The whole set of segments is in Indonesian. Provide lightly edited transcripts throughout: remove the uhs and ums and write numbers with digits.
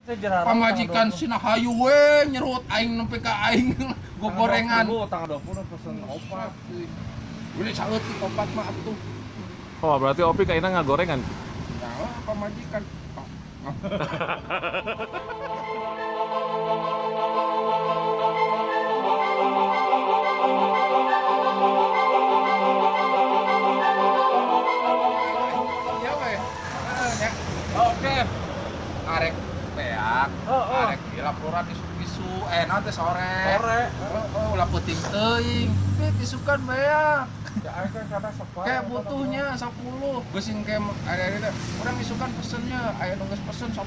Pamajikan Sina hayu we nyerut aing nempe ka aing gorengan. Tanggal 20 pesen opat. Udah saeutik opat mah atuh. Oh, berarti Opi kaina ngagorengan. Nah, pamajikan. Ya we. Oke. Arek beak. Arek di laporan isu-isu nanti sore. Ulah penting teuing. Isukan beak. Kayak butuhnya 10 geusing kayak ada orang isukan pesennya aya nu geus pesen 10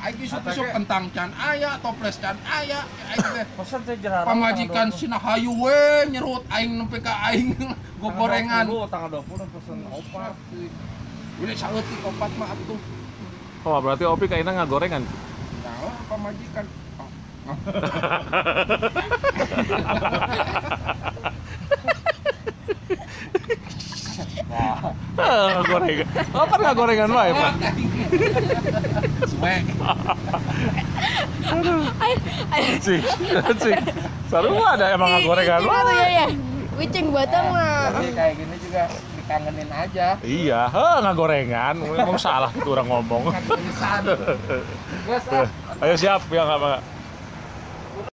aing isuk kentang can aya toples can aya aing teh Pesen teh jarang. pamajikan Sina hayu we nyerut aing nempe ka aing gorengan Tanggal 20 pesen opat. udah saeutik opat mah atuh. Oh, berarti Opi kaina ngagorengan. Nah, pamajikan. Gorengan. Apa ngagorengan wae, Pak? Suek. Cing. Sarua ada emang ngagorengan Wicing wae. tuh ya. Wicing batang mah. Jadi kayak gini juga dikangenin aja. Iya, ngagorengan. Emang salah tuh orang ngomong. Kangenin. Guys, Ayo siap ya enggak, Pak?